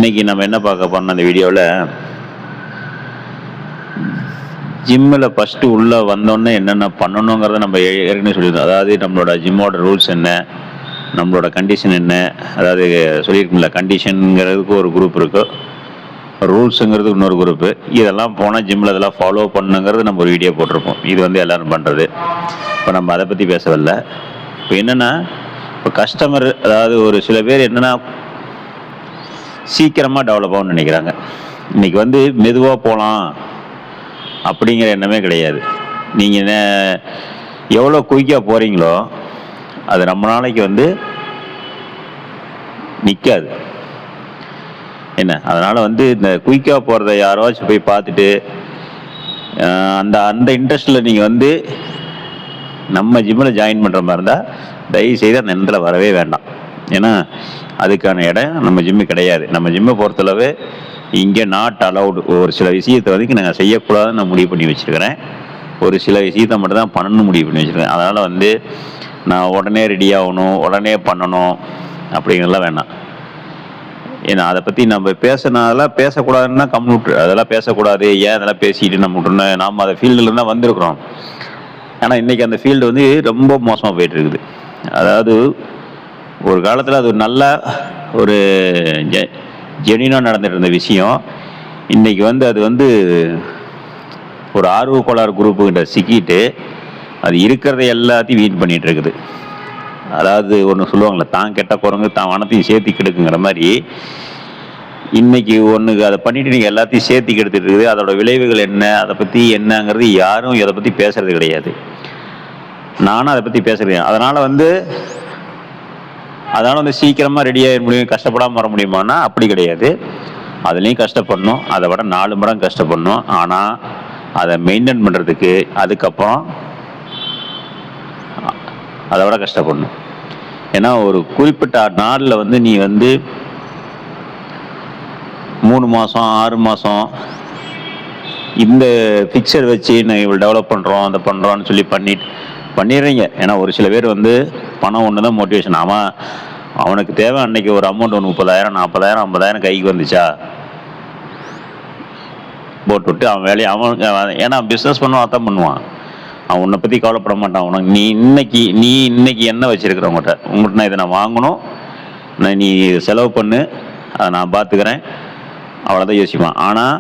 இன்னைக்கு நம்ம என்ன பார்க்க போறோம் அந்த வீடியோவில், ஜிம்மில் ஃபஸ்ட்டு உள்ளே வந்தோடனே என்னென்ன பண்ணணுங்கிறத நம்ம ஏற்கனவே சொல்லியிருந்தோம். அதாவது நம்மளோட ஜிம்மோட ரூல்ஸ் என்ன, நம்மளோட கண்டிஷன் என்ன, அதாவது சொல்லியிருக்கோம்ல, கண்டிஷனுங்கிறதுக்கு ஒரு குரூப் இருக்குது, ரூல்ஸுங்கிறது இன்னொரு குரூப்பு. இதெல்லாம் போனால் ஜிம்மில் இதெல்லாம் ஃபாலோ பண்ணுங்கிறது நம்ம ஒரு வீடியோ போட்டிருப்போம். இது வந்து எல்லோரும் பண்ணுறது. இப்போ நம்ம அதை பற்றி பேசவில்லை. இப்போ என்னென்னா, இப்போ கஸ்டமர், அதாவது ஒரு சில பேர் என்னென்னா சீக்கிரமாக டெவலப் ஆகும்னு நினைக்கிறாங்க. இன்றைக்கி வந்து மெதுவாக போகலாம் அப்படிங்கிற எண்ணமே கிடையாது. நீங்கள் எவ்வளோ குயிக்காக போகிறீங்களோ அது ரொம்ப நாளைக்கு வந்து நிற்காது என்ன. அதனால் வந்து இந்த குயிக்காக போகிறத யாராச்சும் போய் பார்த்துட்டு அந்த அந்த இன்ட்ரெஸ்ட்டில் நீங்கள் வந்து நம்ம ஜிம்மில் ஜாயின் பண்ணுற மாதிரி இருந்தால் தயவுசெய்து அந்த இடத்துல வரவே வேண்டாம். ஏன்னா அதுக்கான இடம் நம்ம ஜிம்மு கிடையாது. நம்ம ஜிம்மை பொறுத்தளவு இங்கே நாட் அலவுடு. ஒரு சில விஷயத்தை வந்து நாங்கள் செய்யக்கூடாதுன்னு நான் முடிவு பண்ணி வச்சுருக்கிறேன். ஒரு சில விஷயத்தை மட்டும் தான் பண்ணணும்னு முடிவு பண்ணி வச்சுருக்கேன். அதனால் வந்து நான் உடனே ரெடி ஆகணும், உடனே பண்ணணும் அப்படிங்கிறதெல்லாம் வேண்டாம். ஏன்னா அதை பற்றி நம்ம அதெல்லாம் பேசக்கூடாதுன்னா கம்ப்யூட்டர் அதெல்லாம் பேசக்கூடாது. ஏன் அதெல்லாம் பேசிக்கிட்டு நம்ம விட்டுருந்தோம். நாம் அதை ஃபீல்டில் தான் வந்திருக்கிறோம். ஆனால் இன்றைக்கி அந்த ஃபீல்டு வந்து ரொம்ப மோசமாக போயிட்டுருக்குது. அதாவது ஒரு காலத்தில் அது ஒரு நல்ல ஒரு ஜெனினாக நடந்துட்டு இருந்த விஷயம், இன்றைக்கி வந்து அது வந்து ஒரு ஆர்வ கோளாறு குரூப்புகிட்ட சிக்கிட்டு அது இருக்கிறத எல்லாத்தையும் வீண் பண்ணிகிட்டு இருக்குது. அதாவது ஒன்று சொல்லுவாங்களே, தான் கெட்ட குரங்கு தான் வனத்தையும் சேர்த்தி கெடுக்குங்கிற மாதிரி, இன்றைக்கி ஒன்றுக்கு அதை பண்ணிவிட்டு நீங்கள் எல்லாத்தையும் சேர்த்தி கெடுத்துட்டு இருக்குது. அதோட விளைவுகள் என்ன, அதை பற்றி என்னங்கிறது யாரும் இதை பற்றி பேசுகிறது கிடையாது. நானும் அதை பற்றி பேசுகிறேன். அதனால் வந்து சீக்கிரமாக ரெடியாக முடியும், கஷ்டப்படாமல் வர முடியுமான்னா அப்படி கிடையாது. அதுலேயும் கஷ்டப்படணும், அதை விட 4 மடங்கு கஷ்டப்படணும். ஆனால் அதை மெயின்டைன் பண்ணுறதுக்கு அதுக்கப்புறம் அதை விட கஷ்டப்படணும். ஏன்னா ஒரு குறிப்பிட்ட நாளில் வந்து நீ வந்து 3 மாதம் 6 மாதம் இந்த பிக்சர் வச்சு நான் இவ்வளோ டெவலப் பண்ணுறோம் அதை பண்ணுறோன்னு சொல்லி பண்ணிடுறீங்க. ஏன்னா ஒரு சில பேர் வந்து பணம் ஒன்று தான் மோட்டிவேஷன். அவனுக்கு தேவை அன்னைக்கு ஒரு அமௌண்ட் 30,000 40,000 50,000 கைக்கு வந்துச்சா போட்டுவிட்டு அவன் வேலையை ஏன்னா பிஸ்னஸ் பண்ணுவான், அதான் பண்ணுவான். அவன் உன்னை பற்றி கவலைப்பட மாட்டான். உனக்கு நீ இன்னைக்கு என்ன வச்சுருக்கிற உங்கள்கிட்ட நான் இதை நான் வாங்கணும், நீ செலவு பண்ணு, அதை நான் பார்த்துக்கிறேன், அவ்வளோதான் யோசிப்பான். ஆனால்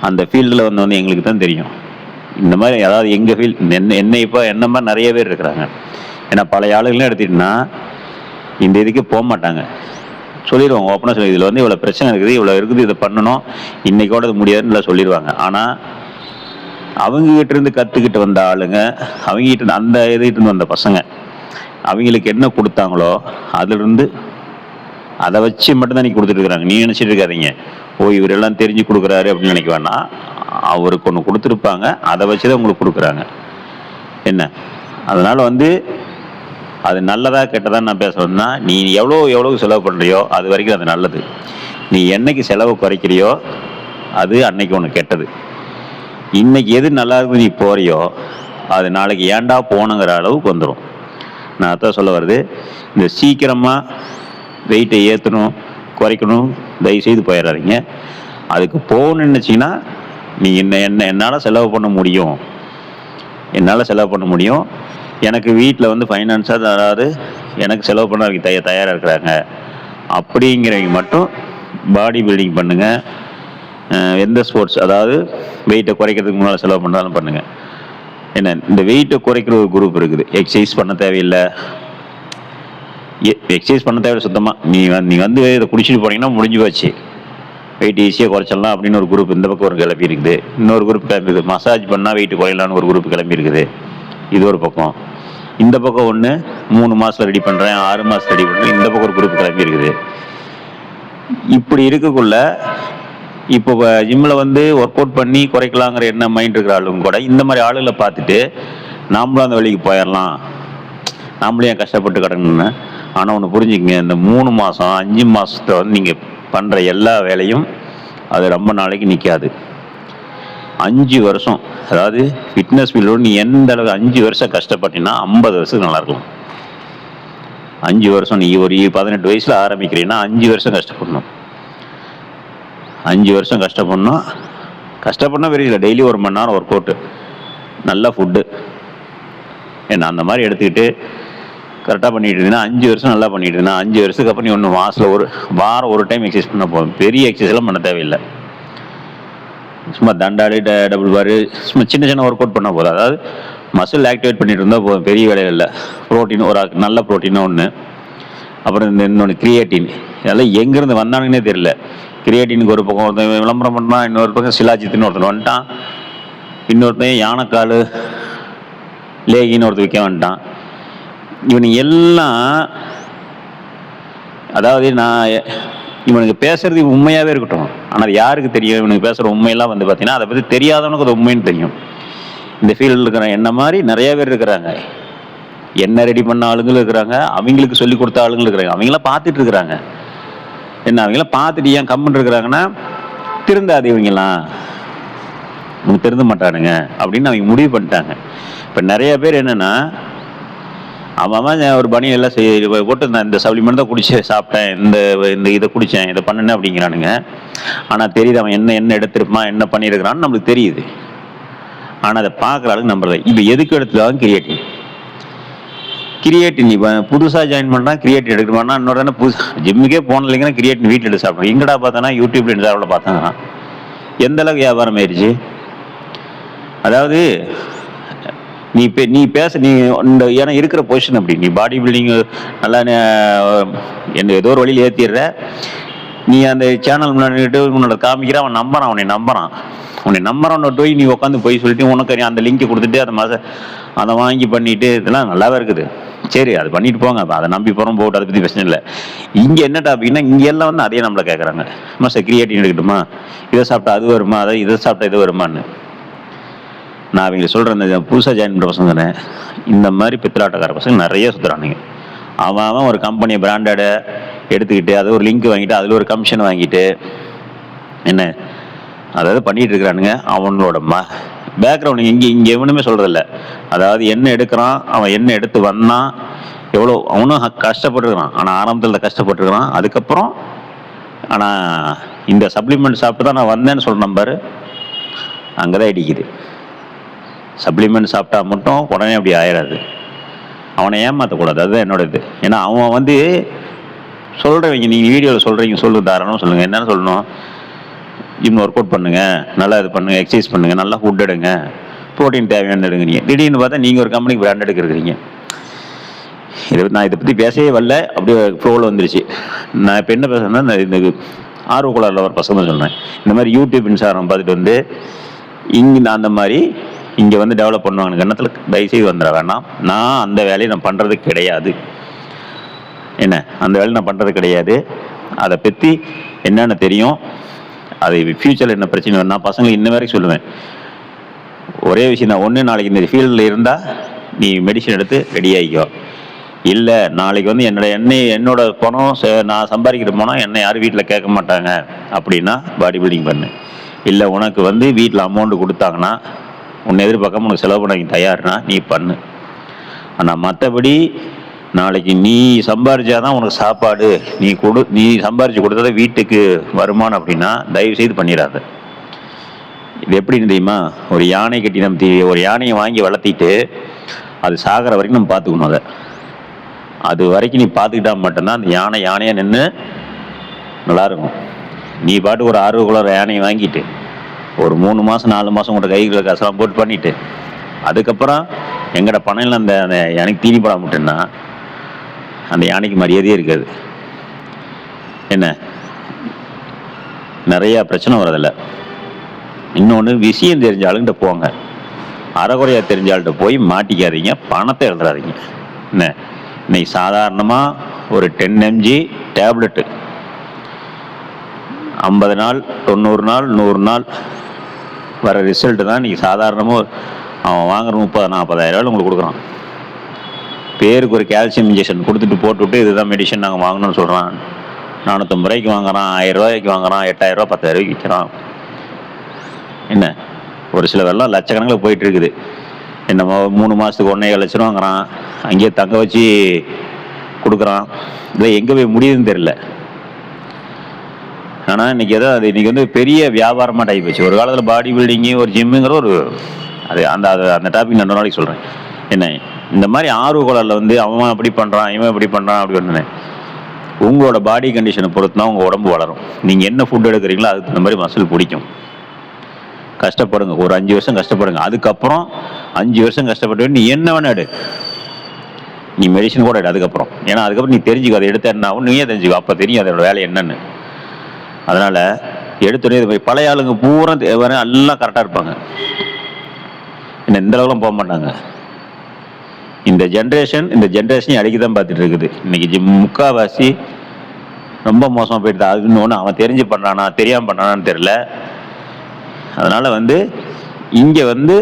அந்த ஃபீல்டில் வந்து எங்களுக்கு தான் தெரியும் இந்த மாதிரி. அதாவது எங்கள் ஃபீல்ட் என்ன இப்போ என்ன மாதிரி நிறைய பேர் இருக்கிறாங்க. ஏன்னா பழைய ஆளுகள்லாம் எடுத்துக்கிட்டோன்னா இந்த இதுக்கு போக மாட்டாங்க, சொல்லிடுவாங்க ஓப்பனாக. சொல்லி இதில் வந்து இவ்வளோ பிரச்சனை இருக்குது, இவ்வளோ இருக்குது, இதை பண்ணணும், இன்றைக்கோட அது முடியாதுன்னு சொல்லிடுவாங்க. ஆனால் அவங்ககிட்ட இருந்து கற்றுக்கிட்டு வந்த ஆளுங்க, அவங்ககிட்ட அந்த இதுகிட்ட வந்த பசங்க, அவங்களுக்கு என்ன கொடுத்தாங்களோ அதிலிருந்து அதை வச்சு மட்டும்தான் நீ கொடுத்துட்டு இருக்கிறாங்க. நீ நினச்சிட்டு இருக்காதீங்க, இவரெல்லாம் தெரிஞ்சு கொடுக்குறாரு அப்படின்னு நினைக்க வேண்டாம். அவருக்கு ஒன்று கொடுத்துருப்பாங்க, அதை வச்சு தான் உங்களுக்கு கொடுக்குறாங்க என்ன. அதனால் வந்து அது நல்லதா கெட்டதான்னு நான் பேசுறேன்னா, நீ எவ்வளோ செலவு பண்ணுறியோ அது வரைக்கும் அது நல்லது. நீ என்னைக்கு செலவு குறைக்கிறியோ அது அன்னைக்கு ஒன்று கெட்டது. இன்னைக்கு எது நல்லா இருக்குது நீ போறியோ அது நாளைக்கு ஏண்டா போகணுங்கிற அளவுக்கு வந்துடும். நான் அதான் சொல்ல வருது. இந்த சீக்கிரமாக வெயிட்டை ஏற்றணும் குறைக்கணும் தயவுசெய்து போயிடாதீங்க. அதுக்கு போகணும்னு நினச்சிங்கன்னா நீங்கள் என்னால் செலவு பண்ண முடியும், எனக்கு வீட்டில் வந்து ஃபைனான்ஸாக, அதாவது எனக்கு செலவு பண்ண அவங்க தயாராக இருக்கிறாங்க அப்படிங்கிறவங்க மட்டும் பாடி பில்டிங் பண்ணுங்கள். எந்த ஸ்போர்ட்ஸ், அதாவது வெயிட்டை குறைக்கிறதுக்கு முன்னால் செலவு பண்ணாலும் பண்ணுங்கள். என்ன, இந்த வெயிட்டை குறைக்கிற ஒரு குரூப் இருக்குது. எக்ஸசைஸ் பண்ண தேவையில்லை, சுத்தமாக. நீ வந்து இதை குடிச்சிட்டு போனீங்கன்னா முடிஞ்சு போச்சு, வெயிட் ஈஸியாக குறைச்சிடலாம் அப்படின்னு ஒரு குரூப் இந்த பக்கம் ஒரு கிளம்பி இருக்குது. இன்னொரு குரூப் கிளம்பி இருக்குது, மசாஜ் பண்ணால் வெயிட் குறையலான்னு ஒரு குரூப் கிளம்பி இருக்குது. இது ஒரு பக்கம். இந்த பக்கம் ஒன்று 3 மாதத்தில் ரெடி பண்ணுறேன், 6 மாதத்தில் ரெடி பண்ணுறேன், இந்த பக்கம் ஒரு குரூப் கிளம்பி இருக்குது. இப்படி இருக்கக்குள்ள இப்போ ஜிம்மில் வந்து ஒர்க் அவுட் பண்ணி குறைக்கலாங்கிற என்ன மைண்ட் இருக்கிற ஆளுங்க கூட இந்த மாதிரி ஆளுகளை பார்த்துட்டு நாமளும் அந்த வழிக்கு போயிடலாம், நாமளும் ஏன் கஷ்டப்பட்டு கிடக்கணும்னு. ஆனால் ஒன்று புரிஞ்சுக்கங்க, இந்த 3 மாதம் 5 மாதத்தை வந்து நீங்கள் பண்ணுற எல்லா வேலையும் அது ரொம்ப நாளைக்கு நிற்காது. 5 வருஷம், அதாவது ஃபிட்னஸ் ஃபீல்டோடு நீ எந்த அளவுக்கு 5 வருஷம் கஷ்டப்பட்டீங்கன்னா 50 வருஷத்துக்கு நல்லா இருக்கலாம். 5 வருஷம். நீ ஒரு 18 வயசுல ஆரம்பிக்கிறீன்னா 5 வருஷம் கஷ்டப்படணும். 5 வருஷம் கஷ்டப்படணும். கஷ்டப்படணும் பெரிய இல்லை. டெய்லி 1 மணி நேரம் ஒர்க் அவுட்டு, நல்ல ஃபுட்டு, ஏன்னா அந்த மாதிரி எடுத்துக்கிட்டு கரெக்டாக பண்ணிட்டு இருந்தீங்கன்னா 5 வருஷம் நல்லா பண்ணிட்டு இருந்தா 5 வருஷத்துக்கு அப்புறம் நீ ஒன்று வாரம் ஒரு டைம் எக்ஸசைஸ் பண்ண போதும். பெரிய எக்ஸசைஸ்லாம் பண்ண தேவையில்லை. சும்மா தண்டாடு, டபுள் பாரு, சும்மா சின்ன சின்ன ஒர்க் அவுட் பண்ண போதும். அதாவது மசில் ஆக்டிவேட் பண்ணிட்டு இருந்தால் போதும், பெரிய வேலையில் இல்லை. ப்ரோட்டீன், ஒரு நல்ல ப்ரோட்டீனாக ஒன்று, அப்புறம் இந்த இன்னொன்று கிரியேட்டின். இதெல்லாம் எங்கேருந்து வந்தானுங்கன்னே தெரியல. கிரியேட்டினுக்கு ஒரு பக்கம் ஒருத்தன் விளம்பரம் பண்ணான், இன்னொரு பக்கம் சிலாஜித்துன்னு ஒருத்தன் வந்துட்டான், இன்னொருத்தன் யானைக்கால் லேகின்னு ஒருத்தர் விற்க வந்துட்டான். இவனுக்கு எல்லாம், அதாவது இவனுக்கு பேசுறது உண்மையாகவே இருக்கட்டும், ஆனால் அது யாருக்கு தெரியும்? இவனுக்கு பேசுகிற உண்மையெல்லாம் வந்து பார்த்தீங்கன்னா அதை பற்றி தெரியாதவனுக்கு அது உண்மைன்னு தெரியும். இந்த ஃபீல்டில் இருக்கிற என்ன மாதிரி நிறைய பேர் இருக்கிறாங்க. என்ன ரெடி பண்ண ஆளுங்களும் இருக்கிறாங்க, அவங்களுக்கு சொல்லி கொடுத்த ஆளுங்களும் இருக்கிறாங்க. அவங்களாம் பார்த்துட்டு இருக்கிறாங்க. என்ன அவங்களாம் பார்த்துட்டு ஏன் கம்முன்னு இருக்கிறாங்கன்னா, திருந்தாது இவங்கெல்லாம், இவங்க திருந்த மாட்டானுங்க அப்படின்னு அவங்க முடிவு பண்ணிட்டாங்க. இப்போ நிறைய பேர் என்னென்னா, அவன் ஒரு பனியன் எல்லாம் போட்டு நான் இந்த சப்ளிமெண்ட் தான் குடிச்சு சாப்பிட்டேன், இந்த இதை குடித்தேன், இதை பண்ணினேன் அப்படிங்கிறானுங்க. ஆனால் தெரியுது அவன் என்ன எடுத்திருப்பான், என்ன பண்ணியிருக்கிறான்னு நம்மளுக்கு தெரியுது. ஆனால் அதை பார்க்குற அளவுக்கு நம்புறது. இப்போ எதுக்கு எடுத்துலாம் கிரியேட்டின் இப்போ புதுசாக ஜாயின் பண்ணுறான், கிரியேட்டின் எடுக்கணும்னா இன்னொரு தானே ஜிம்முக்கே போன இல்லைங்கன்னா கிரியேட்டின் வீட்டில் எடுத்து சாப்பிட்றோம். எங்கடா பார்த்தோன்னா யூடியூப்ல இன்ஸ்டாவில் பார்த்தாங்கன்னா எந்த அளவுக்கு வியாபாரம் ஆயிடுச்சு. அதாவது நீ பேச, நீ இந்த ஏன்னா இருக்கிற பொசிஷன் அப்படி, நீ பாடி பில்டிங் நல்லா என்ன ஏதோ ஒரு வழியில் ஏற்றிடுற, நீ அந்த சேனல் முன்னாடிட்டு உன்னோட காமிக்கிற, அவன் நம்புறான், உன்னை நம்புறான் போய் நீ உட்காந்து போய் சொல்லிட்டு உனக்கு அந்த லிங்கை கொடுத்துட்டு அதை வாங்கி பண்ணிட்டு இதெல்லாம் நல்லாவே இருக்குது. சரி, அது பண்ணிட்டு போங்க, அதை நம்பி போகிறோம் போட்டு, அதை பற்றி பிரச்சனை இல்லை. இங்கே என்ன டாபிக்னா, இங்கே எல்லாம் வந்து அதே நம்மளை கேட்குறாங்க, சார் கிரியேட்டின் எடுக்கட்டுமா, இதை சாப்பிட்டா அது வருமா, இதை சாப்பிட்டா இது வருமானு. நான் அவங்க சொல்கிறேன், இந்த புதுசாக ஜாயின் பண்ணுற பசங்க தானே, இந்த மாதிரி பித்தலாட்டக்கார பசங்க நிறைய சுற்றுறானுங்க. அவன் ஒரு கம்பெனியை பிராண்டடை எடுத்துக்கிட்டு அதை ஒரு லிங்க் வாங்கிட்டு அதில் ஒரு கமிஷன் வாங்கிட்டு என்ன அதாவது பண்ணிகிட்டு இருக்கிறானுங்க. அவனோட பேக்ரவுண்ட் இங்கே எவனுமே சொல்கிறதில்ல. அதாவது என்ன எடுக்கிறான், அவன் என்ன எடுத்து வந்தான், எவ்வளோ அவனும் கஷ்டப்பட்டுருக்கிறான். ஆனால் ஆரம்பத்தில் கஷ்டப்பட்டுருக்கிறான். அதுக்கப்புறம் ஆனால் இந்த சப்ளிமெண்ட் சாப்பிட்டு தான் நான் வந்தேன்னு சொல்கிற நம்பர் அங்கே தான் இடிக்குது. சப்ளிமெண்ட் சாப்பிட்டா மட்டும் உடனே அப்படி ஆயிடாது. அவனை ஏமாற்றக்கூடாது, அதுதான் என்னோட இது. ஏன்னா அவன் வந்து சொல்கிறவங்க, நீங்கள் வீடியோவில் சொல்கிறீங்க, தாராளமாக சொல்லுங்கள். என்னென்னு சொல்லணும், இன்னும் ஒர்க் அவுட் பண்ணுங்கள், நல்லா இது பண்ணுங்கள், எக்ஸசைஸ் பண்ணுங்கள், நல்லா ஃபுட் எடுங்க, ப்ரோட்டீன் தேவையான எடுங்கிறீங்க. திடீர்னு பார்த்தா நீங்கள் ஒரு கம்பெனிக்கு பிராண்ட் எடுக்கிறீங்க. நான் இதை பற்றி பேசவே வரல, அப்படியே ஃப்ளோவில் வந்துருச்சு. நான் இப்போ என்ன பேசுகிறேன்னா, இந்த ஆர்வக்குள்ளாரில் ஒரு பசங்க சொல்கிறேன், இந்த மாதிரி யூடியூப் இன்ஸ்டாகிராம் பார்த்துட்டு வந்து இங்கே அந்த மாதிரி இங்கே வந்து டெவலப் பண்ணுவாங்க எண்ணத்தில் தயவுசெய்து வந்துட வேணாம். நான் அந்த வேலையை நான் பண்ணுறது கிடையாது. என்ன அந்த வேலையை நான் பண்ணுறது கிடையாது. அதை பற்றி என்னென்ன தெரியும், அது ஃப்யூச்சரில் என்ன பிரச்சனை, நான் பசங்களுக்கு இன்ன வரைக்கும் சொல்லுவேன், ஒரே விஷயம் தான். ஒன்று, நாளைக்கு இந்த ஃபீல்டில் இருந்தால் நீ மெடிசன் எடுத்து ரெடி ஆகிக்கோ. இல்லை நாளைக்கு வந்து என்னோட பணம் நான் சம்பாதிக்கிற பணம் என்னை யாரும் வீட்டில் கேட்க மாட்டாங்க அப்படின்னா பாடி பில்டிங் பண்ணு. இல்லை உனக்கு வந்து வீட்டில் அமௌண்ட்டு கொடுத்தாங்கன்னா உன்னை எதிர்பார்க்காம உனக்கு செலவு பண்ண தயார்னா நீ பண்ணு. ஆனால் மற்றபடி நாளைக்கு நீ சம்பாரிச்சாதான் உனக்கு சாப்பாடு, நீ சம்பாரிச்சு கொடுத்ததை வீட்டுக்கு வருமானம் அப்படின்னா தயவு செய்து பண்ணிடாத. இது எப்படின்னு தெரியுமா, ஒரு யானை கட்டி நம்ம ஒரு யானையை வாங்கி வளர்த்திட்டு அது சாகிற வரைக்கும் நம்ம பார்த்துக்கணும். அது வரைக்கும் நீ பார்த்துக்கிட்டா மட்டும்தான் அந்த யானையாக நின்று நல்லாயிருக்கும். நீ பாட்டு ஒரு ஆர்வக்குள்ள யானையை வாங்கிட்டு ஒரு 3 மாதம் 4 மாதம் கூட கைகளை காசெல்லாம் போட்டு பண்ணிட்டு அதுக்கப்புறம் எங்கட பணையில் அந்த யானைக்கு தீனி போட முட்டேன்னா அந்த யானைக்கு மரியாதையே இருக்காது. என்ன நிறையா பிரச்சனை வரதில்லை. இன்னொன்று, விஷயம் தெரிஞ்ச ஆளுங்கிட்ட போங்க, அறகுறையாக தெரிஞ்ச ஆள்கிட்ட போய் மாட்டிக்காதீங்க, பணத்தை எழுதுறாதீங்க. என்ன இன்னைக்கு சாதாரணமாக ஒரு 10 mg டேப்லெட்டு 50 நாள் 90 நாள் 100 நாள் வர ரிசல்ட்டு தான் இன்றைக்கி சாதாரணமாக அவன் வாங்குற 30,000-40,000 உங்களுக்கு கொடுக்குறான். பேருக்கு ஒரு கால்சியம் இன்ஜெக்ஷன் கொடுத்துட்டு போட்டுவிட்டு இதுதான் மெடிசன் நாங்கள் வாங்கணும்னு சொல்கிறான். 450 ரூபாய்க்கு வாங்குறான், 1000 ரூபாய்க்கு வாங்குறான், 8000 ரூபா 10,000 ரூபாய்க்கு விற்கிறான். என்ன ஒரு சில வெள்ளம் லட்சக்கணக்கில் போயிட்டு இருக்குது. என்ன 3 மாதத்துக்கு 1.5 லட்சம் ரூபா வாங்குறான். அங்கேயே தங்க வச்சு கொடுக்குறான். இதில் எங்கே போய் முடியுதுன்னு தெரியல. ஆனால் இன்றைக்கி இன்றைக்கி வந்து பெரிய வியாபாரமாக ஆகி போச்சு. ஒரு காலத்தில் பாடி பில்டிங்கு ஒரு ஜிம்முங்கிற ஒரு அந்த டாபிக் நான் நாளைக்கு சொல்கிறேன். என்ன இந்த மாதிரி ஆர்வ கோளாறில் வந்து அவன் அப்படி பண்ணுறான், இவன் இப்படி பண்ணுறான் அப்படி ஒன்று. உங்களோட பாடி கண்டிஷனை பொறுத்து தான் உங்கள் உடம்பு வளரும். நீங்கள் என்ன ஃபுட் எடுக்கிறீங்களோ அதுக்கு இந்த மாதிரி மசில் பிடிக்கும். கஷ்டப்படுங்க, ஒரு 5 வருஷம் கஷ்டப்படுங்க. அதுக்கப்புறம் 5 வருஷம் கஷ்டப்பட்டு நீ என்ன வேணா எடு, நீ மெடிசன் கூட எடு அதுக்கப்புறம். ஏன்னா அதுக்கப்புறம் நீ தெரிஞ்சுக்கோ, அதை எடுத்து என்ன ஆகும் நீயே தெரிஞ்சுக்கோ, அப்போ தெரியும் அதோட வேலை என்னன்னு. அதனால் எடுத்துடனே இது பழைய ஆளுங்க பூரா எல்லாம் கரெக்டாக இருப்பாங்க. என்ன இந்த அளவுலாம் போக மாட்டாங்க. இந்த ஜென்ரேஷன் அடிக்க தான் பார்த்துட்டு இருக்குது. இன்னைக்கு முக்கால்வாசி ரொம்ப மோசமாக போயிடுது. அதுன்னு ஒன்று அவன் தெரிஞ்சு பண்ணுறானா தெரியாமல் பண்ணுறானான்னு தெரியல. அதனால் வந்து இங்கே வந்து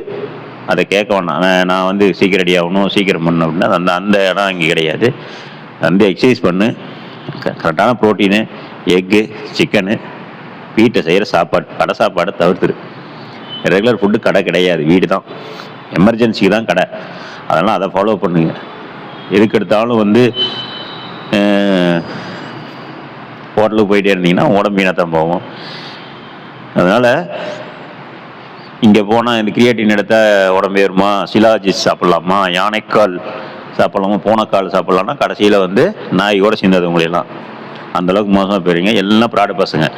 அதை கேட்க வேணாம். நான் வந்து சீக்கிரம் ரெடி ஆகணும், சீக்கிரம் பண்ணணும் அப்படின்னா அந்த இடம் இங்கே கிடையாது. வந்து எக்ஸசைஸ் பண்ணு, கரெக்டான ப்ரோட்டீனு, எக்கு, சிக்கனு, வீட்டை செய்கிற சாப்பாடு, கடை சாப்பாடை தவிர்த்துரு. ரெகுலர் ஃபுட்டு கடை கிடையாது, வீடு தான். எமர்ஜென்சிக்கு தான் கடை. அதனால் அதை ஃபாலோ பண்ணுங்க. எதுக்கு எடுத்தாலும் வந்து ஹோட்டலுக்கு போயிட்டே இருந்தீங்கன்னா உடம்பு வீணாக தான் போகும். அதனால் இங்கே போனால் இந்த கிரியேட்டின் எடுத்த உடம்பு ஏறுமா, சிலாஜிஸ் சாப்பிட்லாமா, யானைக்கால் சாப்பிட்லாமா, பூனைக்கால் சாப்பிட்லான்னா கடைசியில் வந்து நாய்கூட சிந்தது உங்களெல்லாம். அந்தளவுக்கு மோசமாக போயிடுங்க. எல்லாம் ப்ராடக்ட் பசங்க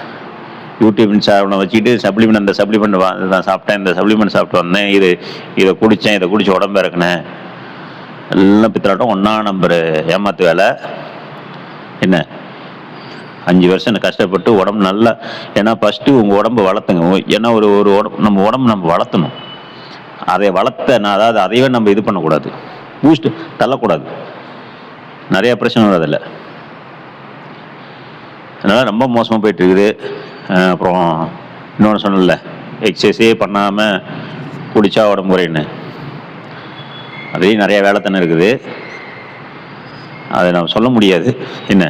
யூடியூப் சாப்பிட வச்சுக்கிட்டு சப்ளிமெண்ட், அந்த சப்ளிமெண்ட் நான் சாப்பிட்டேன், இந்த சப்ளிமெண்ட் சாப்பிட்டு வந்தேன், இதை குடித்தேன், இதை குடிச்சு உடம்பு இறக்குனேன், எல்லாம் பித்தலாட்டம். ஒன்றா நம்பர் ஏமாத்து வேலை. என்ன 5 வருஷம் கஷ்டப்பட்டு உடம்பு நல்லா, ஏன்னா ஃபஸ்ட்டு உங்கள் உடம்பு வளர்த்துங்க. ஏன்னா ஒரு உடம்பு நம்ம வளர்த்தணும். அதை அதாவது அதையே நம்ம இது பண்ணக்கூடாது, பூஸ்ட் தள்ளக்கூடாது. நிறையா பிரச்சனை வரும் அதில். அதனால் ரொம்ப மோசமாக போயிட்டு இருக்குது. அப்புறம் இன்னொன்று சொன்னல, எக்ஸசைஸே பண்ணாமல் குடித்தா உடம்பு குறைன்னு, அதுலேயும் நிறையா வேலைத்தனம் இருக்குது. அதை நம்ம சொல்ல முடியாது. என்ன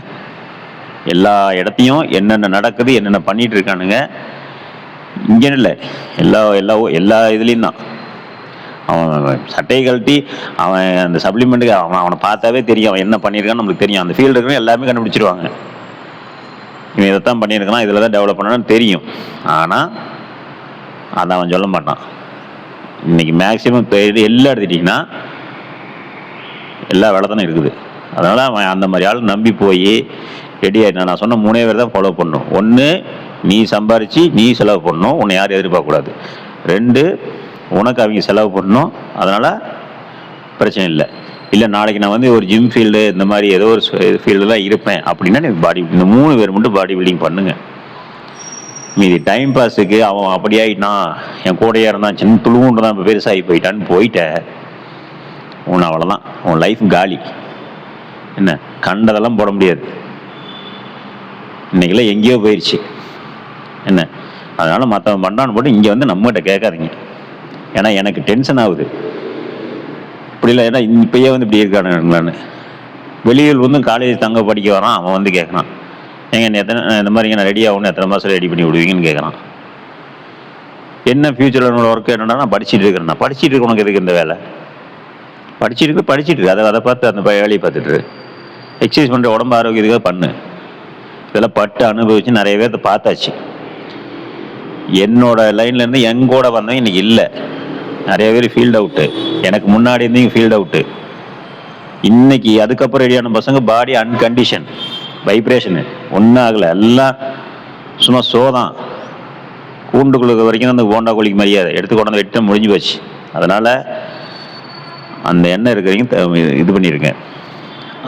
எல்லா இடத்தையும் என்னென்ன நடக்குது, என்னென்ன பண்ணிகிட்டு இருக்கானுங்க இங்கே இல்லை, எல்லா இதுலேயும் தான். அவன் சட்டையை கழட்டி அவன் அந்த சப்ளிமெண்ட்டுக்கு அவனை பார்த்தாவே தெரியும் அவன் என்ன பண்ணியிருக்கான்னு நம்மளுக்கு தெரியும். அந்த ஃபீல்டு இருக்கிறவங்க எல்லாமே கண்டுபிடிச்சிருவாங்க. இவன் இதைத்தான் பண்ணியிருக்கான், இதில் தான் டெவலப் பண்ணணும்னு தெரியும். ஆனால் அதை அவன் சொல்ல மாட்டான். இன்றைக்கி மேக்ஸிமம் எல்லாம் எடுத்துட்டிங்கன்னா எல்லா வேலை தானே இருக்குது. அதனால் அவன் அந்த மாதிரி ஆள் நம்பி போய் ரெடி ஆகிட்டான். நான் சொன்ன 3 பேர் தான் ஃபாலோ பண்ணணும். 1, நீ சம்பாரித்து நீ செலவு பண்ணணும், உன்னை யாரும் எதிர்பார்க்கக்கூடாது. 2, உனக்கு அவங்க செலவு பண்ணணும். அதனால் பிரச்சனை இல்லை நாளைக்கு நான் வந்து ஒரு ஜிம் ஃபீல்டு இந்த மாதிரி ஏதோ ஒரு ஃபீல்டு தான் இருப்பேன் அப்படின்னா நீ இந்த 3 பேர் மட்டும் பாடி பில்டிங் பண்ணுங்க. மீதி டைம் பாஸுக்கு அவன் அப்படி ஆகிட்டான், என் கூடையே இருந்தான், சின்ன துளுவுண்டு தான் இப்போ பெருசாகி போயிட்டேன் உன் அவ்வளோதான், உன் லைஃப் காலி. என்ன கண்டதெல்லாம் போட முடியாது. இன்றைக்கெல்லாம் எங்கேயோ போயிடுச்சு. என்ன அதனால் மற்றவன் பண்ணான்னு போட்டு இங்கே வந்து நம்மகிட்ட கேட்காதீங்க. ஏன்னா எனக்கு டென்ஷன் ஆகுது. இப்படி இல்லை, ஏன்னா இப்பயே வந்து இப்படி இருக்கானுங்களான்னு. வெளியூர் வந்து காலேஜ் தங்க படிக்க வரான், அவன் வந்து கேட்குறான், ஏங்க இந்த மாதிரிங்க நான் ரெடி ஆகணும், எத்தனை மாதம் ரெடி பண்ணி விடுவீங்கன்னு கேட்குறான். என்ன ஃப்யூச்சரில் என்னோட ஒர்க் என்னன்னா, நான் படிச்சுட்டு இருக்கிறேன். நான் படிச்சுட்டு இருக்க உனக்கு எதுக்கு இந்த வேலை? படிச்சுட்டு இருக்கு, அதை பார்த்து அந்த வேலையை பார்த்துட்டு எக்ஸசைஸ் பண்ணுற உடம்பு ஆரோக்கியத்துக்காக பண்ணு. இதெல்லாம் பட்டு அனுபவிச்சு நிறைய பேர்த்த பார்த்தாச்சு. என்னோட லைன்லேருந்து எங்கூட வந்தவங்க இன்னைக்கு இல்லை. நிறைய பேர் ஃபீல்ட் அவுட்டு, எனக்கு முன்னாடி இருந்தவங்க ஃபீல்ட் அவுட்டு. இன்னைக்கு அதுக்கப்புறம் ரெடியான பசங்க பாடி அன்கண்டிஷன், வைப்ரேஷனு ஒன்றும் ஆகலை, எல்லாம் சும்மா சோதான். கூண்டுக்குள்ள வரைக்கும் அந்த போண்டா கோழிக்கு மரியாதை எடுத்து கொண்டு வெட்ட முடிஞ்சு போச்சு. அதனால் அந்த எண்ணெய் இருக்கிறவங்க இது பண்ணியிருக்கேன்.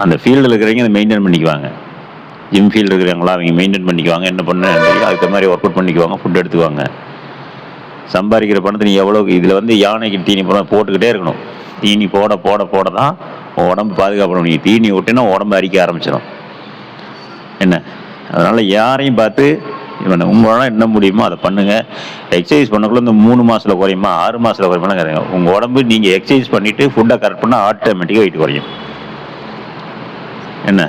அந்த ஃபீல்டில் இருக்கிறவங்க அதை மெயின்டைன் பண்ணிக்குவாங்க. ஜிம் ஃபீல்டு இருக்கிறவங்களா அவங்க மெயின்டைன் பண்ணிக்குவாங்க. என்ன பண்ண அதுக்கு மாதிரி ஒர்க் அவுட் பண்ணிக்குவாங்க, ஃபுட் எடுத்துக்குவாங்க. சம்பாதிக்கிற பணத்தை நீ எவ்வளோ இதில் வந்து யானைக்கு தீனி போட்டுக்கிட்டே இருக்கணும். தீனி போட போட போட தான் உடம்பு பாதுகாப்பணும். நீ தீனி விட்டுன்னா உடம்பு அரிக்க ஆரம்பிச்சிடும். என்ன அதனால் யாரையும் பார்த்து இவனை உங்களால் என்ன முடியுமோ அதை பண்ணுங்கள். எக்ஸசைஸ் பண்ணக்குள்ள இந்த 3 மாதத்தில் குறையுமா 6 மாதத்தில் குறையுமா கேட்குங்க. உங்கள் உடம்பு நீங்கள் எக்ஸசைஸ் பண்ணிவிட்டு ஃபுட்டை கரெக்ட் பண்ணால் ஆட்டோமேட்டிக்காக வெயிட் குறையும். என்ன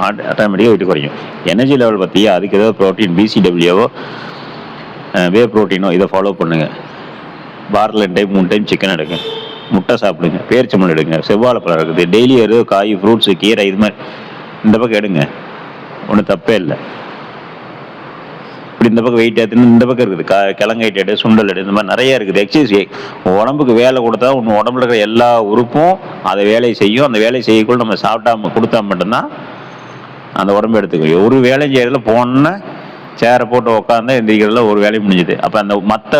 ஆட்டோமேட்டிக்காக வெயிட் குறையும். எனர்ஜி லெவல் பார்த்தியா, அதுக்கு ஏதோ ப்ரோட்டீன் BCAAவோ வே ப்ரோட்டீனோ இதை ஃபாலோ பண்ணுங்கள். வாரத்தில் 2 டைம் 3 டைம் சிக்கன் எடுங்க. முட்டை சாப்பிடுங்க, பேரிச்சம்பழம் எடுங்க, செவ்வாழைப்பழம் இருக்குது, டெய்லி ஏதோ காய், ஃப்ரூட்ஸு, கீரை இது மாதிரி இந்த பக்கம் எடுங்க, ஒன்றும் தப்பே இல்லை. இப்படி இந்த பக்கம் வெயிட் ஏற்றுன்னு இந்த பக்கம் இருக்குது, கிழங்கைட்டு எடு, சுண்டல் எடு, இந்த மாதிரி நிறைய இருக்குது. எக்ஸசைஸ் உடம்புக்கு வேலை கொடுத்தா உன் உடம்புல இருக்கிற எல்லா உறுப்பும் அதை வேலையை செய்யும். அந்த வேலையை செய்யக்குள்ள நம்ம சாப்பிட்டா கொடுத்தா மட்டும்தான் அந்த உடம்பு எடுத்துக்கும். ஒரு வேலையும் செய்யறதுல போன சேரை போட்டு உட்காந்து எந்திரிக்கிறதுல ஒரு வேலையும் முடிஞ்சுது. அப்போ அந்த மற்ற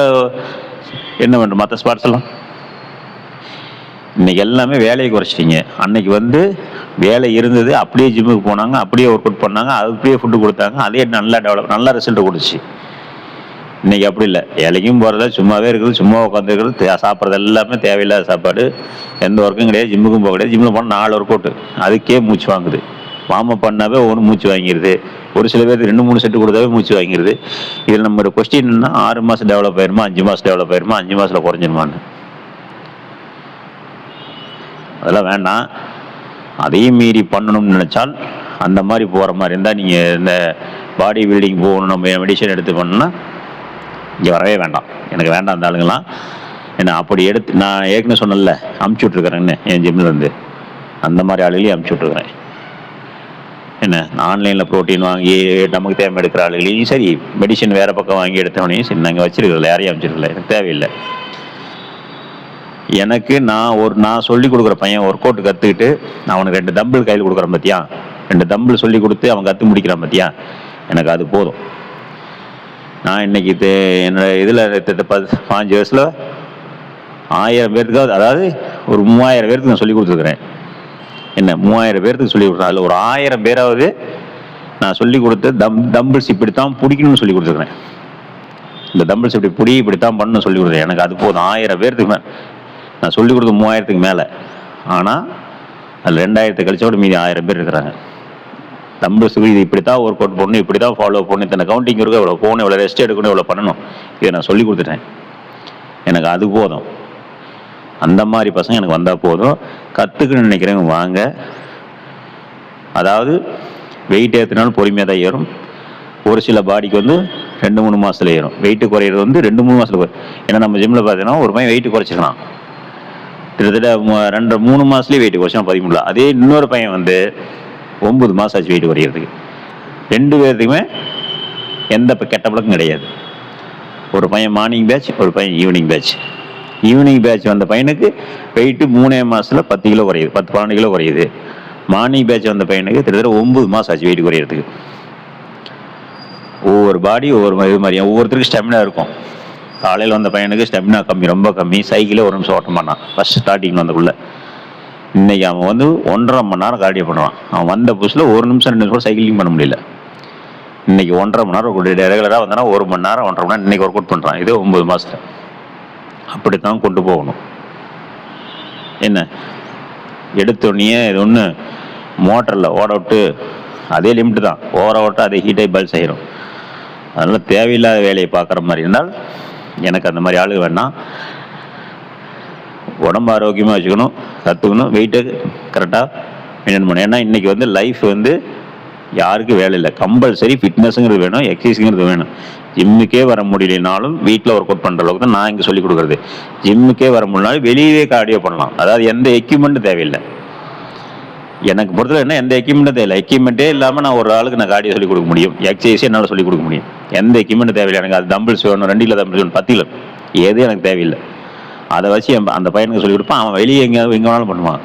என்ன வேண்டும், மற்ற ஸ்பாட்ஸ் எல்லாம் இன்னைக்கு எல்லாமே வேலையை குறைச்சிட்டிங்க. அன்னைக்கு வேலை இருந்தது, அப்படியே ஜிம்முக்கு போனாங்க, அப்படியே ஒர்க் அவுட் பண்ணாங்க, அப்படியே ஃபுட்டு கொடுத்தாங்க, அதே நல்லா ரிசல்ட் கொடுத்துச்சு. இன்னைக்கு அப்படி இல்லை. வேலைக்கும் போகிறத, சும்மாவே இருக்குது, சும்மா உட்காந்துருக்கிறது, சாப்பிட்றது எல்லாமே தேவையில்லாத சாப்பாடு, எந்த ஒர்க்கும் கிடையாது. ஜிம்முக்கும் போக கிடையாது. ஜிம்மில் போனால் 4 ஒர்க் அவுட்டு, அதுக்கே மூச்சு வாங்குது. வார்ம் அப் பண்ணாவே ஒன்று மூச்சு வாங்கிடுது. ஒரு சில பேருக்கு 2-3 செட்டு கொடுத்தாவே மூச்சு வாங்கிடுது. இதில் நம்மளோட கொஸ்டின் என்ன, 6 மாதம் டெவலப் ஆயிருமா, 5 மாதம் டெவலப் ஆயிருமா, 5 மாதத்தில் குறைஞ்சிருமான்னு. அதெல்லாம் வேண்டாம். அதையும் மீறி பண்ணணும்னு நினச்சால் அந்த மாதிரி போகிற மாதிரி இருந்தால், நீங்கள் இந்த பாடி பில்டிங் போகணும், நம்ம மெடிசன் எடுத்து பண்ணணும்னா இங்கே வரவே வேண்டாம். எனக்கு வேண்டாம் அந்த ஆளுங்களாம். ஏன்னா அப்படி எடுத்து நான் ஏற்கனவே சொன்னல, அமுச்சு விட்ருக்குறேன்னு என் ஜிம்லேருந்து அந்த மாதிரி ஆளுகளையும் அமுச்சு விட்ருக்குறேன். என்ன ஆன்லைனில் ப்ரோட்டீன் வாங்கி நமக்கு தேவை எடுக்கிற ஆளுகளையும் சரி, மெடிசன் வேறு பக்கம் வாங்கி எடுத்தவனையும் சரி, நாங்கள் வச்சுருக்கல, யாரையும் அமுச்சிருக்கல, எனக்கு தேவையில்லை. எனக்கு நான் சொல்லி கொடுக்குற பையன் ஒர்க் அவுட் கற்றுக்கிட்டு அவனுக்கு 2 தம்பிள் கையில் கொடுக்குறேன் பார்த்தியா, 2 தம்பிள் சொல்லி கொடுத்து அவன் கற்று முடிக்கிறான் பார்த்தியா, எனக்கு அது போதும். நான் இன்னைக்கு என்னோட இதில் 15 வயசில் 1000 பேருக்கு, அதாவது ஒரு 3000 பேருக்கு நான் சொல்லி கொடுத்துருக்குறேன். என்ன 3000 பேருக்கு சொல்லி கொடுத்தேன். அதில் ஒரு 1000 பேராவது நான் சொல்லி கொடுத்து தம்பிள்ஸ் இப்படித்தான் பிடிக்கணும்னு சொல்லி கொடுத்துருக்குறேன். இந்த தம்பிள்ஸ் இப்படித்தான் பண்ணணும்னு சொல்லி கொடுத்தேன். எனக்கு அது போதும். 1000 பேருக்கு மேலே நான் சொல்லிக் கொடுத்த 3000க்கு மேலே. ஆனால் அதில் 2000 கழிச்சோட மீதி 1000 பேர் இருக்கிறாங்க. தம்பிள்ஸ் இது இப்படித்தான் ஒர்க் அவுட் பண்ணணும், இப்படி தான் ஃபாலோ பண்ணணும், இத்தனை கவுண்டிங் இருக்கும், இவ்வளோ போகணும், இவ்வளோ ரெஸ்ட் எடுக்கணும், இவ்வளோ பண்ணணும், இதை நான் சொல்லி கொடுத்துட்டேன். எனக்கு அது போதும். அந்த மாதிரி பசங்க எனக்கு வந்தால் போதும். கற்றுக்கணும்னு நினைக்கிறவங்க வாங்க. அதாவது வெயிட் ஏற்றினாலும் பொறுமையாக தான் ஏறும். ஒரு சில பாடிக்கு 2-3 மாதத்துல ஏறும். வெயிட்டு குறையிறது 2-3 மாதத்துல குறையும். ஏன்னா நம்ம ஜிம்மில் பார்த்தீங்கன்னா ஒரு பையன் வெயிட்டு குறைச்சிக்கலாம், கிட்டத்தட்ட 2-3 மாதத்துலேயே வெயிட்டு குறைச்சா 13. அதே இன்னொரு பையன் 9 மாதம் ஆச்சு வெயிட்டு குறையிறதுக்கு. 2 பேர்த்துக்குமே எந்த கெட்ட பழக்கம் கிடையாது. ஒரு பையன் மார்னிங் பேட்ச், ஒரு பையன் ஈவினிங் பேட்ச். ஈவினிங் பேட்ச் வந்த பையனுக்கு வெயிட்டு 3 மாதத்தில் 10 கிலோ குறையுது, 10-12 கிலோ குறையுது. மார்னிங் பேட்ச் வந்த பையனுக்கு கிட்டத்தட்ட 9 மாதம் ஆச்சு வெயிட் குறையிறதுக்கு. ஒவ்வொரு பாடி ஒவ்வொரு இது மாதிரி, ஒவ்வொருத்தருக்கும் ஸ்டெமினா இருக்கும். காலையில் வந்த பையனுக்கு ஸ்டெமினா கம்மி, ரொம்ப கம்மி. சைக்கிளே 1 நிமிஷம் ஓட்ட மாட்டான் ஃபர்ஸ்ட் ஸ்டார்டிங்கில் வந்தக்குள்ள. இன்னைக்கு அவன் 1.5 மணி நேரம் கார்டியோ பண்ணுவான். அவன் வந்த புதுசில் 1 நிமிஷம் 2 நிமிஷம் சைக்கிளிங் பண்ண முடியல. இன்னைக்கு 1.5 மணி நேரம் ரெகுலராக வந்தானா 1 மணி நேரம் 1.5 மணி நேரம் இன்னைக்கு ஒர்க் அவுட் பண்ணுறான். இதே 9 மாதத்தில். அப்படித்தான் கொண்டு போகணும். என்ன எடுத்தோடனே இது ஒன்று மோட்டரில் ஓட விட்டு அதே லிமிட்டு தான், ஓவர ஓட்ட அதே ஹீட்டாகி பல்ஸ் ஆயிரும். அதனால் தேவையில்லாத வேலையை பார்க்குற மாதிரி இருந்தால் எனக்கு அந்த மாதிரி ஆளுங்க வேண்டாம். உடம்பு ஆரோக்கியமாக வச்சுக்கணும், கற்றுக்கணும், வெயிட்டை கரெக்டாக மெயின்டைன் பண்ணணும். ஏன்னா இன்றைக்கி லைஃப் யாருக்கும் வேலை இல்லை. கம்பல்சரி ஃபிட்னஸுங்கிறது வேணும், எக்ஸசைஸுங்கிறது வேணும். ஜிம்முக்கே வர முடியலனாலும் வீட்டில் ஒர்க் அவுட் பண்ணுற அளவுக்கு தான் நான் இங்கே சொல்லிக் கொடுக்குறது. ஜிம்முக்கே வர முடியலனாலும் வெளியே கார்டியோ பண்ணலாம். அதாவது எந்த எக்யூப்மெண்ட்டும் தேவையில்லை. எனக்கு பொறுத்தவரை என்ன, எந்த எக்யூப்மெண்ட்டும் தேவையில்லை. எக்யூப்மெண்ட்டே இல்லாமல் நான் ஒரு ஆளுக்கு நான் கார்டியோ சொல்லிக் கொடுக்க முடியும், எக்ஸசைஸே என்னால் சொல்லிக் கொடுக்க முடியும். எந்த எக்யூப்மெண்ட்டும் தேவையில்லை. எனக்கு அது தம்பிள்ஸ் வேணும், 2 கிலோ தம்பிள்ஸ் வேணும், 10 கிலோ, எதுவும் எனக்கு தேவையில்லை. அதை வச்சு அந்த பையனுக்கு சொல்லிக் கொடுப்பான். அவன் வெளியே எங்கே வேணாலும் பண்ணுவான்.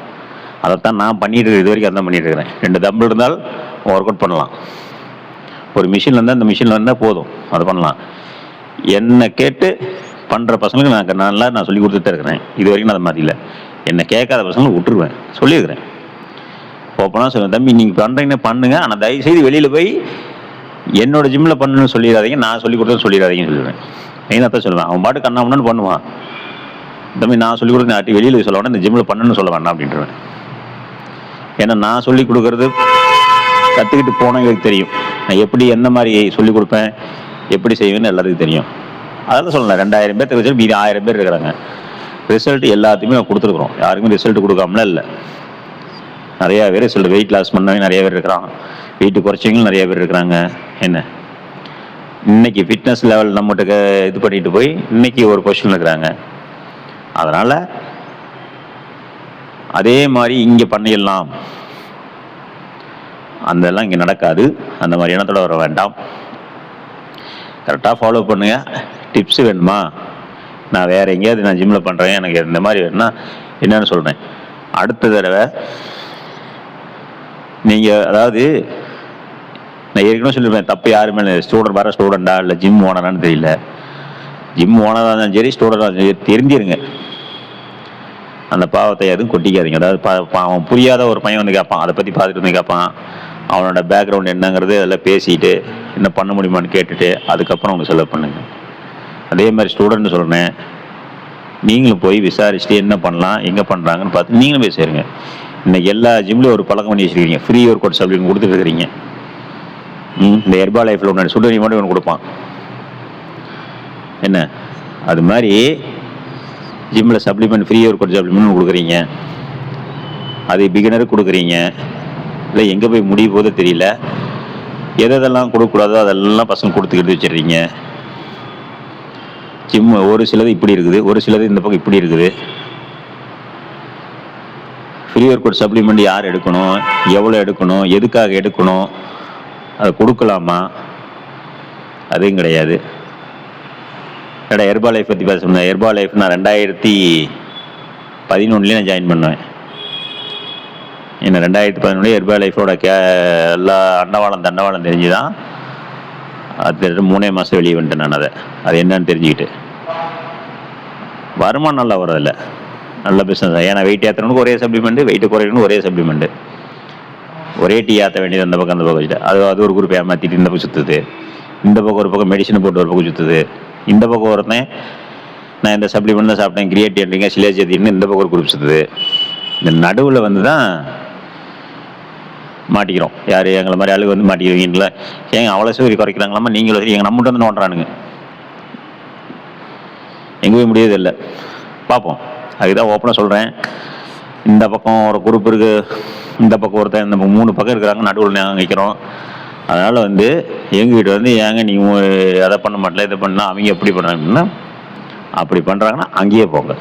அதைத்தான் நான் பண்ணிட்டு இது வரைக்கும் அதான் பண்ணிட்டு இருக்கிறேன். 2 தம்பிள் இருந்தால் ஒர்க் அவுட் பண்ணலாம். ஒரு மிஷின் இருந்தால் அந்த மிஷினில் இருந்தால் போதும், அதை பண்ணலாம். என்னை கேட்டு பண்ணுற பசங்களுக்கு நான் சொல்லி கொடுத்துட்டு இருக்கிறேன். இது வரைக்கும் நான் அதை மாதிரி இல்லை. என்னை கேட்காத பசங்களுக்கு விட்டுருவேன், சொல்லியிருக்கிறேன். ஓப்பனாக சொல்லுவேன், தம்பி நீங்கள் பண்ணுறீங்கன்னு பண்ணுங்க, ஆனால் தயவுசெய்து வெளியில் போய் என்னோட ஜிம்மில் பண்ணணும்னு சொல்லிடாதீங்க, நான் சொல்லி கொடுத்தது சொல்லிடாதீங்கன்னு சொல்லுவேன். மெயினாக தான் சொல்லுவேன். அவன் பாட்டு கண்ணாமண்ணு பண்ணுவான். தம்பி நான் சொல்லிக் கொடுத்து நாட்டி வெளியில் சொல்ல வேண்டாம், இந்த ஜிம்மில் பண்ணணும்னு சொல்ல வேண்டாம் அப்படின்ட்டுருவேன். ஏன்னா நான் சொல்லிக் கொடுக்குறது கற்றுக்கிட்டு போனவங்களுக்கு தெரியும். நான் எப்படி எந்த மாதிரி சொல்லிக் கொடுப்பேன், எப்படி செய்வேன்னு எல்லாத்துக்கும் தெரியும். அதெல்லாம் சொல்லலாம். 2000 பேர்த்துக்கு வச்சு மீதி 1000 பேர் இருக்கிறாங்க. ரிசல்ட் எல்லாத்தையுமே கொடுத்துருக்குறோம். யாருக்குமே ரிசல்ட் கொடுக்காமலாம் இல்லை. நிறையா பேர் ரிசல்ட், வெயிட் லாஸ் பண்ணவங்க நிறைய பேர் இருக்கிறாங்க, வெயிட் குறைச்சவங்களும் நிறைய பேர் இருக்கிறாங்க. என்ன இன்னைக்கு ஃபிட்னஸ் லெவல் நம்மகிட்ட இது பண்ணிட்டு போய் இன்னைக்கு ஒரு பொசிஷன் இருக்கிறாங்க. அதனால் அதே மாதிரி இங்கே பண்ணிடலாம், அதெல்லாம் இங்கே நடக்காது. அந்த மாதிரி எண்ணத்தோட வர வேண்டாம். கரெக்டாக ஃபாலோ பண்ணுங்கள். டிப்ஸு வேணுமா, நான் வேறு எங்கேயாவது நான் ஜிம்மில் பண்ணுறேன், எனக்கு இந்த மாதிரி வேணும்னா என்னென்னு சொல்கிறேன். அடுத்த தடவை நீங்கள், அதாவது நான் ஏற்கனவே சொல்லியிருப்பேன், தப்பு யாருமே இல்லை. ஸ்டூடெண்ட் வர ஸ்டூடெண்டா இல்லை ஜிம் ஓனரான்னு தெரியல. ஜிம் ஓனராக இருந்தாலும் சரி, ஸ்டூடெண்டாக இருந்தாலும் சரி, தெரிஞ்சிருங்க. அந்த பாவத்தை எதுவும் கொட்டிக்காதீங்க. அதாவது அவன் புரியாத ஒரு பையன் வந்து கேட்பான், அதை பற்றி பார்த்துட்டு வந்து கேட்பான். அவனோட பேக்ரவுண்ட் என்னங்கிறது அதெல்லாம் பேசிட்டு என்ன பண்ண முடியுமான்னு கேட்டுட்டு அதுக்கப்புறம் அவங்க செலவு பண்ணுங்க. அதே மாதிரி ஸ்டூடெண்ட்னு சொல்கிறேன், நீங்களும் போய் விசாரிச்சுட்டு என்ன பண்ணலாம், எங்கே பண்ணுறாங்கன்னு பார்த்து நீங்களும் போய் சேருங்க. இன்றைக்கி எல்லா ஜிம்லேயும் ஒரு பழக்கம் பண்ணி வச்சுருக்கீங்க, ஃப்ரீ ஒர்க் அவுட்ஸ் அப்படின்னு கொடுத்துருக்குறீங்க. இந்த ஹெர்பா லைஃப்பில் ஒன்று சுடுதண்ணி மட்டும் ஒன்று கொடுப்பான் என்ன, அது மாதிரி ஜிம்மில் supplement, pre work out supplement கொடுக்குறீங்க. அது பிகினருக்கு கொடுக்குறீங்க. இல்லை எங்கே போய் முடிய போதோ தெரியல. எதெல்லாம் கொடுக்கக்கூடாதோ அதெல்லாம் பசங்க கொடுத்துக்கிட்டு வச்சிடுறீங்க. ஜிம் ஒரு சிலது இப்படி இருக்குது, ஒரு சிலது இந்த பக்கம் இப்படி இருக்குது. ஃப்ரீ ஒர்க் அவுட் சப்ளிமெண்ட் யார் எடுக்கணும், எவ்வளோ எடுக்கணும், எதுக்காக எடுக்கணும், அதை கொடுக்கலாமா, அதுவும் கிடையாது. ஹெர்பா லைஃப் பற்றி பேசணும். ஹெர்பா லைஃப் நான் 2011 நான் ஜாயின் பண்ணுவேன். என்ன 2011 ஹெர்பா லைஃபோட எல்லா அண்டவாளம் தண்டவாளம் தெரிஞ்சு தான் அது 3 மாதம் வெளியே வந்துட்டேன் நான். அது என்னன்னு தெரிஞ்சுக்கிட்டு வருமானம் நல்லா வரதில்ல, நல்ல பிஸ்னஸ் தான். ஏன்னா வெயிட் ஏற்றுறவனுக்கு ஒரே சப்ளிமெண்ட்டு, வெயிட்டு குறையணும்னு ஒரே சப்ளிமெண்ட்டு. ஒரே டீ ஏற்ற வேண்டியது அந்த பக்கம் அந்த பக்கம் வச்சுட்டு அது ஒரு குரூப் ஏமாற்றிட்டு இந்த பக்கம் சுற்றுது. இந்த பக்கம் ஒரு பக்கம் மெடிசனை போட்டு ஒரு பக்கம் சுற்றுது. இந்த பக்கம் ஒருத்தன் நான் இந்த சப்ளிமெண்ட் தான் சாப்பிட்டேன், கிரியேட்டின் சிலேஜின்னு இந்த பக்கம் ஒரு குரூப் சுற்றுது. இந்த நடுவில் வந்து தான் மாட்டிக்கிறோம். யார் எங்களை மாதிரி ஆளுக்கு வந்து மாட்டிக்கிறீங்களா, ஏங்க அவ்வளோ சூரிய குறைக்கிறாங்களாமா, நீங்களும் சரி எங்கள் நம்மகிட்ட வந்து நோண்டுறானுங்க. எங்கே போய் முடியது இல்லை. பார்ப்போம். அதுதான் ஓப்பனாக சொல்கிறேன். இந்த பக்கம் ஒரு குரூப் இருக்குது, இந்த பக்கம் ஒருத்தன், இந்த 3 பக்கம் இருக்கிறாங்க, நடுவில் நாங்கள் நிற்கிறோம். அதனால் வந்து எங்ககிட்ட வந்து ஏங்க நீங்கள் அதை பண்ண மாட்டல, இதை பண்ணால் அவங்க எப்படி பண்ணுறாங்கன்னா, அப்படி பண்ணுறாங்கன்னா அங்கேயே போங்க.